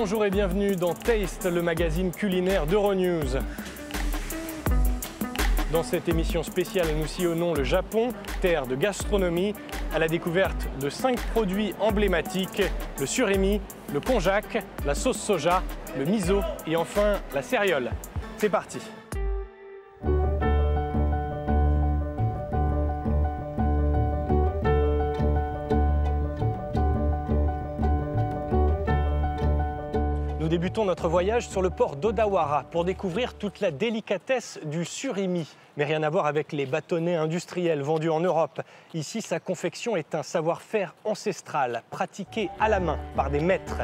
Bonjour et bienvenue dans Taste, le magazine culinaire d'Euronews. Dans cette émission spéciale, nous sillonnons le Japon, terre de gastronomie, à la découverte de 5 produits emblématiques, le surimi, le konjac, la sauce soja, le miso et enfin la céréole. C'est parti! Nous débutons notre voyage sur le port d'Odawara pour découvrir toute la délicatesse du surimi. Mais rien à voir avec les bâtonnets industriels vendus en Europe. Ici, sa confection est un savoir-faire ancestral, pratiqué à la main par des maîtres.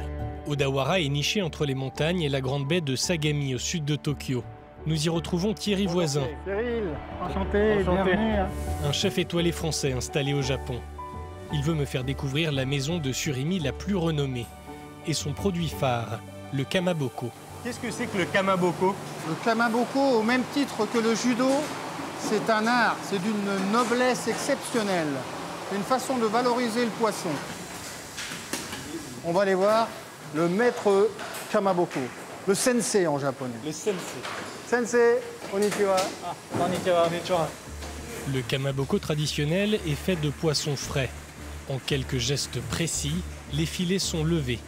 Odawara est niché entre les montagnes et la grande baie de Sagami, au sud de Tokyo. Nous y retrouvons Thierry Voisin. Cyril, enchanté, bienvenue. Un chef étoilé français installé au Japon. Il veut me faire découvrir la maison de surimi la plus renommée et son produit phare, le kamaboko. Qu'est-ce que c'est que le kamaboko? Le kamaboko, au même titre que le judo, c'est un art, c'est d'une noblesse exceptionnelle. C'est une façon de valoriser le poisson. On va aller voir le maître kamaboko, le sensei en japonais. Le sensei. Sensei, konnichiwa. Konnichiwa. Le kamaboko traditionnel est fait de poissons frais. En quelques gestes précis, les filets sont levés,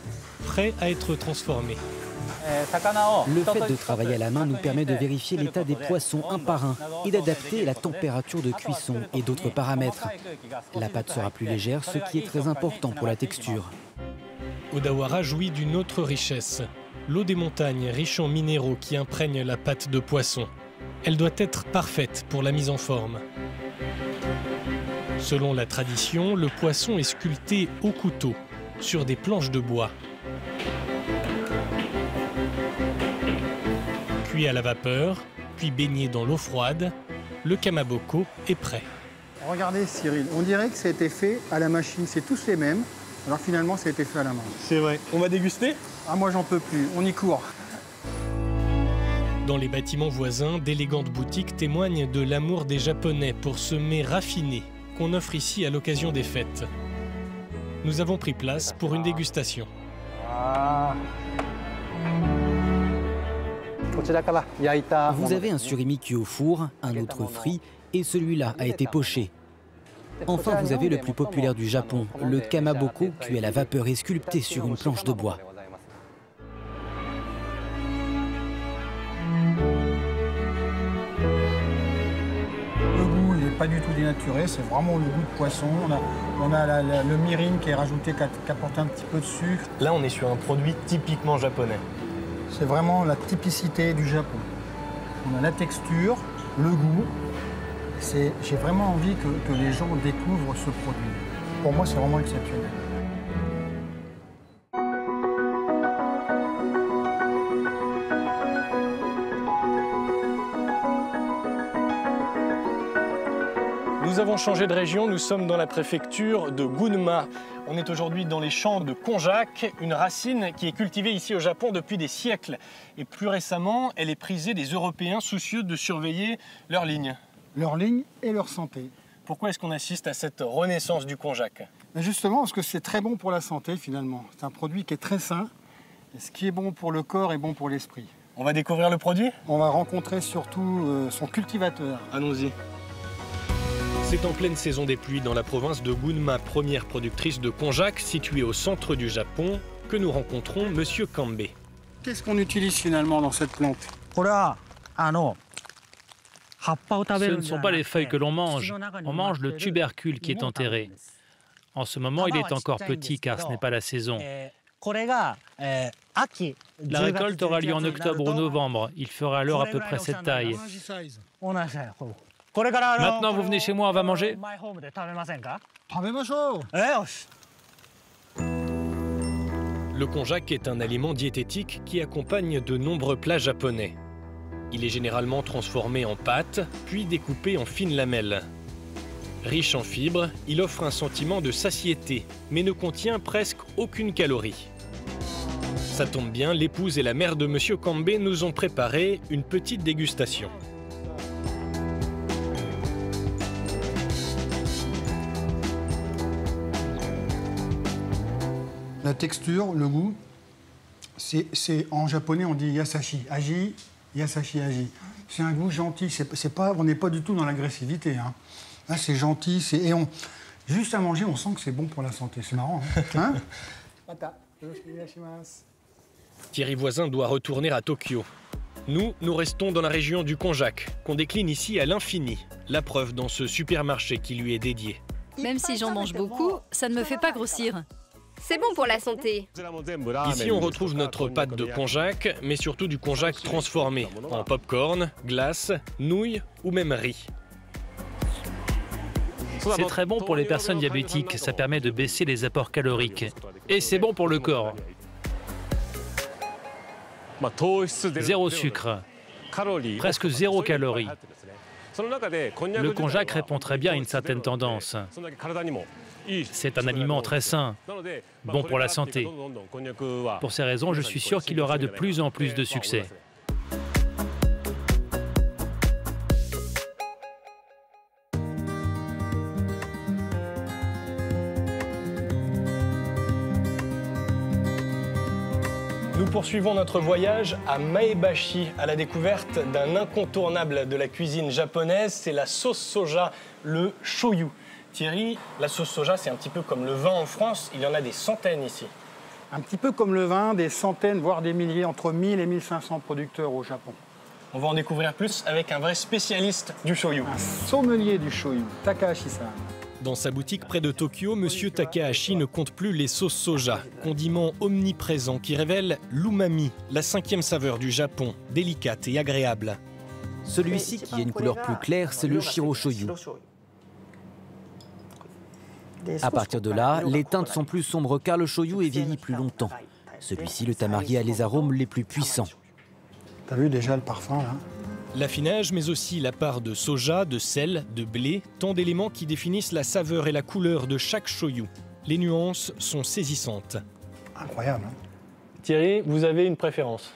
prêts à être transformés. Le fait de travailler à la main nous permet de vérifier l'état des poissons un par un et d'adapter la température de cuisson et d'autres paramètres. La pâte sera plus légère, ce qui est très important pour la texture. Odawara jouit d'une autre richesse, l'eau des montagnes riche en minéraux qui imprègne la pâte de poisson. Elle doit être parfaite pour la mise en forme. Selon la tradition, le poisson est sculpté au couteau sur des planches de bois. Cuit à la vapeur, puis baigné dans l'eau froide, le kamaboko est prêt. Regardez Cyril, on dirait que ça a été fait à la machine, c'est tous les mêmes, alors finalement ça a été fait à la main. C'est vrai. On va déguster? Ah moi j'en peux plus, on y court. Dans les bâtiments voisins, d'élégantes boutiques témoignent de l'amour des Japonais pour ce mets raffiné qu'on offre ici à l'occasion des fêtes. Nous avons pris place pour une dégustation. Vous avez un surimi cuit au four, un autre frit, et celui-là a été poché. Enfin, vous avez le plus populaire du Japon, le kamaboko, cuit à la vapeur et sculpté sur une planche de bois. Le goût, il n'est pas du tout dénaturé, c'est vraiment le goût de poisson. On a le mirin qui est rajouté, qui apporte un petit peu de sucre. Là, on est sur un produit typiquement japonais. C'est vraiment la typicité du Japon. On a la texture, le goût. J'ai vraiment envie que les gens découvrent ce produit. Pour moi, c'est vraiment exceptionnel. Nous avons changé de région, nous sommes dans la préfecture de Gunma. On est aujourd'hui dans les champs de konjac, une racine qui est cultivée ici au Japon depuis des siècles. Et plus récemment, elle est prisée des Européens soucieux de surveiller leurs lignes. Leur ligne et leur santé. Pourquoi est-ce qu'on assiste à cette renaissance du konjac? Justement parce que c'est très bon pour la santé finalement. C'est un produit qui est très sain. Et ce qui est bon pour le corps est bon pour l'esprit. On va découvrir le produit? On va rencontrer surtout son cultivateur. Allons-y. C'est en pleine saison des pluies dans la province de Gunma, première productrice de konjac située au centre du Japon, que nous rencontrons Monsieur Kambe. Qu'est-ce qu'on utilise finalement dans cette plante? Ce ne sont pas les feuilles que l'on mange, on mange le tubercule qui est enterré. En ce moment, il est encore petit car ce n'est pas la saison. La récolte aura lieu en octobre ou novembre. Il fera alors à peu près cette taille. Maintenant, vous venez chez moi, on va manger? Le konjac est un aliment diététique qui accompagne de nombreux plats japonais. Il est généralement transformé en pâte, puis découpé en fines lamelles. Riche en fibres, il offre un sentiment de satiété, mais ne contient presque aucune calorie. Ça tombe bien, l'épouse et la mère de Monsieur Kambe nous ont préparé une petite dégustation. La texture, le goût, En japonais, on dit yasashi, aji, yasashi, aji. C'est un goût gentil, on n'est pas du tout dans l'agressivité. Hein. Là, c'est gentil, juste à manger, on sent que c'est bon pour la santé. C'est marrant, hein. Thierry Voisin doit retourner à Tokyo. Nous restons dans la région du konjac, qu'on décline ici à l'infini. La preuve dans ce supermarché qui lui est dédié. Même si j'en mange beaucoup, ça ne me fait pas grossir. C'est bon pour la santé. Ici, on retrouve notre pâte de konjac, mais surtout du konjac transformé en pop-corn, glace, nouilles ou même riz. C'est très bon pour les personnes diabétiques, ça permet de baisser les apports caloriques. Et c'est bon pour le corps. Zéro sucre, presque zéro calories. Le konjac répond très bien à une certaine tendance. C'est un aliment très sain, bon pour la santé. Pour ces raisons, je suis sûr qu'il aura de plus en plus de succès. Nous poursuivons notre voyage à Maebashi, à la découverte d'un incontournable de la cuisine japonaise, c'est la sauce soja, le shoyu. Thierry, la sauce soja, c'est un petit peu comme le vin en France, il y en a des centaines ici. Un petit peu comme le vin, des centaines, voire des milliers, entre 1000 et 1500 producteurs au Japon. On va en découvrir plus avec un vrai spécialiste du shoyu. Un sommelier du shoyu, Takahashi-san. Dans sa boutique près de Tokyo, Monsieur Takahashi ne compte plus les sauces soja, condiments omniprésents qui révèlent l'umami, la 5e saveur du Japon, délicate et agréable. Celui-ci, qui a une couleur plus claire, c'est le shiro shoyu. À partir de là, les teintes sont plus sombres car le shoyu est vieilli plus longtemps. Celui-ci, le tamari, a les arômes les plus puissants. T'as vu déjà le parfum, là? L'affinage, mais aussi la part de soja, de sel, de blé, tant d'éléments qui définissent la saveur et la couleur de chaque shoyu. Les nuances sont saisissantes. Incroyable, hein? Thierry, vous avez une préférence?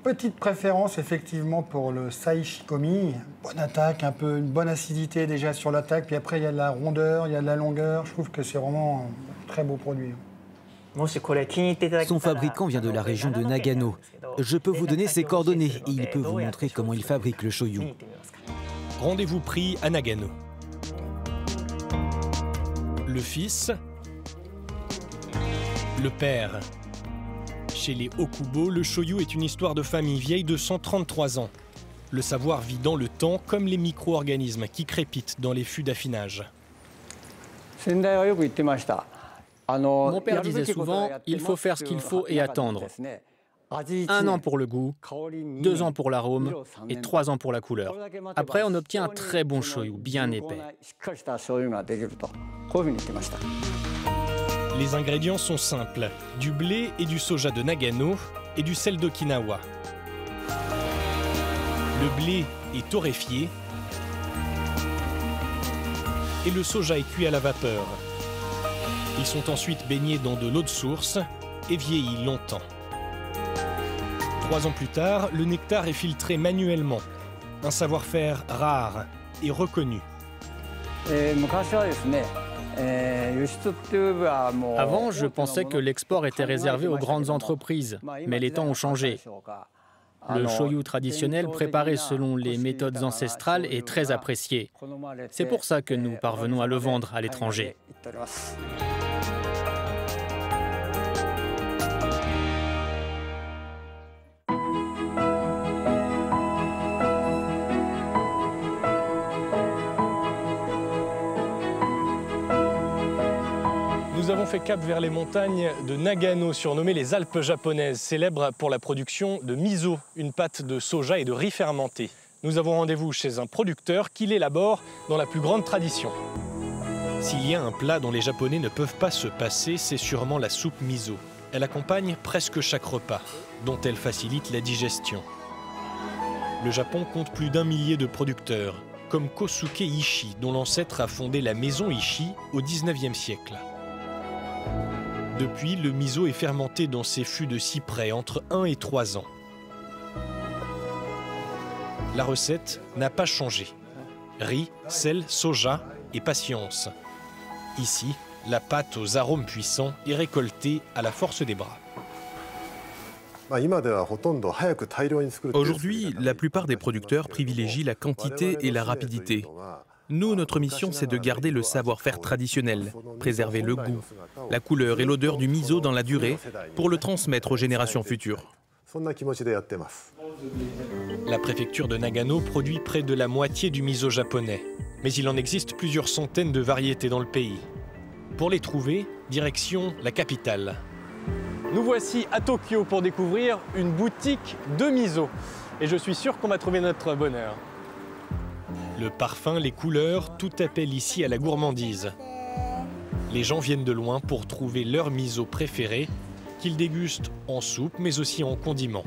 Petite préférence, effectivement, pour le saishikomi. Bonne attaque, une bonne acidité déjà sur l'attaque, puis après il y a de la rondeur, il y a de la longueur. Je trouve que c'est vraiment un très beau produit. Son fabricant vient de la région de Nagano. Je peux vous donner ses coordonnées et il peut vous montrer comment il fabrique le shoyu. Rendez-vous pris à Nagano. Le fils, le père. Chez les Okubo, le shoyu est une histoire de famille vieille de 133 ans. Le savoir vit dans le temps comme les micro-organismes qui crépitent dans les fûts d'affinage. Mon père disait souvent, il faut faire ce qu'il faut et attendre. 1 an pour le goût, 2 ans pour l'arôme et 3 ans pour la couleur. Après, on obtient un très bon shoyu, bien épais. Les ingrédients sont simples, du blé et du soja de Nagano et du sel d'Okinawa. Le blé est torréfié et le soja est cuit à la vapeur. Ils sont ensuite baignés dans de l'eau de source et vieillis longtemps. 3 ans plus tard, le nectar est filtré manuellement. Un savoir-faire rare et reconnu. Avant, je pensais que l'export était réservé aux grandes entreprises, mais les temps ont changé. Le shoyu traditionnel, préparé selon les méthodes ancestrales, est très apprécié. C'est pour ça que nous parvenons à le vendre à l'étranger. Nous avons fait cap vers les montagnes de Nagano, surnommées les Alpes japonaises, célèbres pour la production de miso, une pâte de soja et de riz fermenté. Nous avons rendez-vous chez un producteur qui l'élabore dans la plus grande tradition. S'il y a un plat dont les Japonais ne peuvent pas se passer, c'est sûrement la soupe miso. Elle accompagne presque chaque repas, dont elle facilite la digestion. Le Japon compte plus d'1 millier de producteurs, comme Kosuke Ishii, dont l'ancêtre a fondé la maison Ishii au XIXe siècle. Depuis, le miso est fermenté dans ces fûts de cyprès entre 1 et 3 ans. La recette n'a pas changé. Riz, sel, soja et patience. Ici, la pâte aux arômes puissants est récoltée à la force des bras. Aujourd'hui, la plupart des producteurs privilégient la quantité et la rapidité. Nous, notre mission, c'est de garder le savoir-faire traditionnel, préserver le goût, la couleur et l'odeur du miso dans la durée pour le transmettre aux générations futures. La préfecture de Nagano produit près de la moitié du miso japonais, mais il en existe plusieurs centaines de variétés dans le pays. Pour les trouver, direction la capitale. Nous voici à Tokyo pour découvrir une boutique de miso. Et je suis sûr qu'on va trouver notre bonheur. Le parfum, les couleurs, tout appelle ici à la gourmandise. Les gens viennent de loin pour trouver leur miso préféré, qu'ils dégustent en soupe mais aussi en condiment.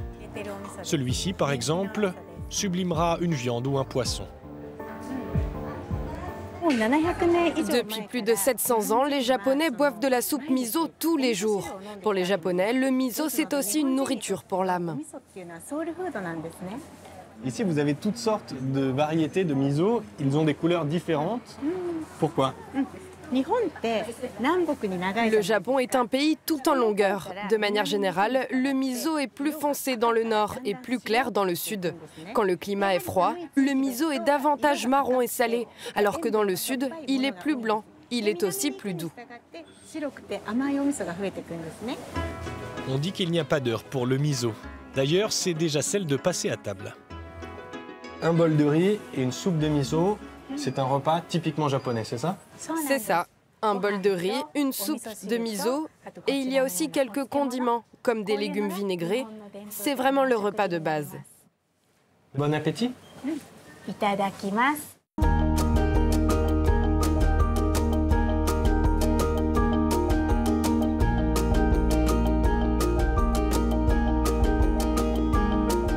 Celui-ci, par exemple, sublimera une viande ou un poisson. Depuis plus de 700 ans, les Japonais boivent de la soupe miso tous les jours. Pour les Japonais, le miso, c'est aussi une nourriture pour l'âme. Ici, vous avez toutes sortes de variétés de miso. Ils ont des couleurs différentes. Pourquoi ? Le Japon est un pays tout en longueur. De manière générale, le miso est plus foncé dans le nord et plus clair dans le sud. Quand le climat est froid, le miso est davantage marron et salé, alors que dans le sud, il est plus blanc. Il est aussi plus doux. On dit qu'il n'y a pas d'heure pour le miso. D'ailleurs, c'est déjà celle de passer à table. Un bol de riz et une soupe de miso. C'est un repas typiquement japonais, c'est ça? C'est ça. Un bol de riz, une soupe de miso, et il y a aussi quelques condiments, comme des légumes vinaigrés. C'est vraiment le repas de base. Bon appétit. Itadakimasu.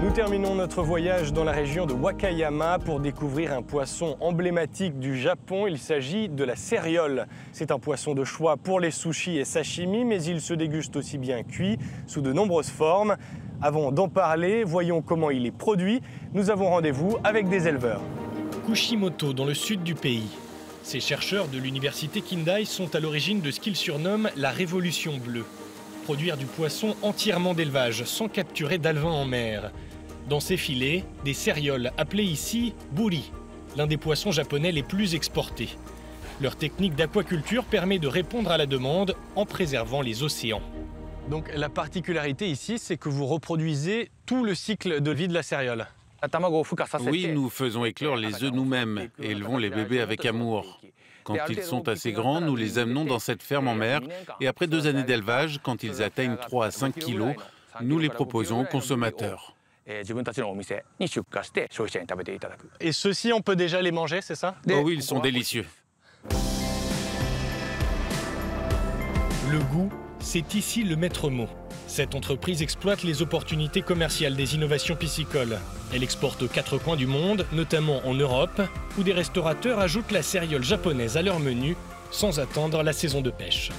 Nous terminons notre voyage dans la région de Wakayama pour découvrir un poisson emblématique du Japon. Il s'agit de la céréole. C'est un poisson de choix pour les sushis et sashimi, mais il se déguste aussi bien cuit sous de nombreuses formes. Avant d'en parler, voyons comment il est produit. Nous avons rendez-vous avec des éleveurs. Kushimoto, dans le sud du pays. Ces chercheurs de l'université Kindai sont à l'origine de ce qu'ils surnomment la révolution bleue. Produire du poisson entièrement d'élevage, sans capturer d'alevins en mer. Dans ces filets, des cérioles appelées ici buri, l'un des poissons japonais les plus exportés. Leur technique d'aquaculture permet de répondre à la demande en préservant les océans. Donc la particularité ici, c'est que vous reproduisez tout le cycle de vie de la céréole. Oui, nous faisons éclore les œufs nous-mêmes et élevons les bébés avec amour. Quand ils sont assez grands, nous les amenons dans cette ferme en mer et après 2 années d'élevage, quand ils atteignent 3 à 5 kilos, nous les proposons aux consommateurs. Et ceux-ci, on peut déjà les manger, c'est ça? Oh oui, ils sont délicieux. Le goût, c'est ici le maître mot. Cette entreprise exploite les opportunités commerciales des innovations piscicoles. Elle exporte aux 4 coins du monde, notamment en Europe, où des restaurateurs ajoutent la céréole japonaise à leur menu sans attendre la saison de pêche.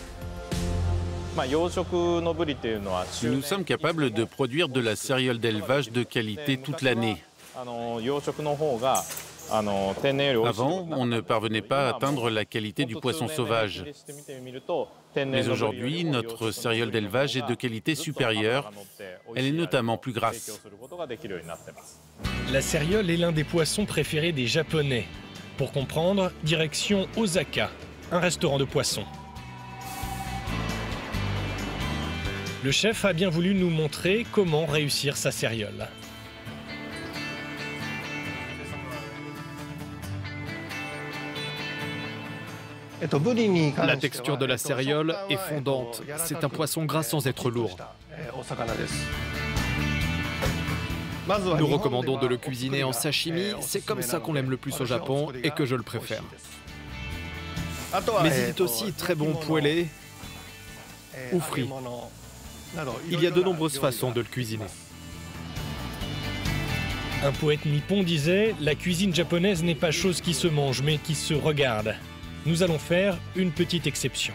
Nous sommes capables de produire de la céréole d'élevage de qualité toute l'année. Avant, on ne parvenait pas à atteindre la qualité du poisson sauvage. Mais aujourd'hui, notre céréole d'élevage est de qualité supérieure. Elle est notamment plus grasse. La céréole est l'un des poissons préférés des Japonais. Pour comprendre, direction Osaka, un restaurant de poissons. Le chef a bien voulu nous montrer comment réussir sa céréole. La texture de la céréole est fondante. C'est un poisson gras sans être lourd. Nous recommandons de le cuisiner en sashimi. C'est comme ça qu'on l'aime le plus au Japon et que je le préfère. Mais il est aussi très bon poêlé ou frit. Il y a de nombreuses façons de le cuisiner. Un poète nippon disait « La cuisine japonaise n'est pas chose qui se mange, mais qui se regarde ». Nous allons faire une petite exception.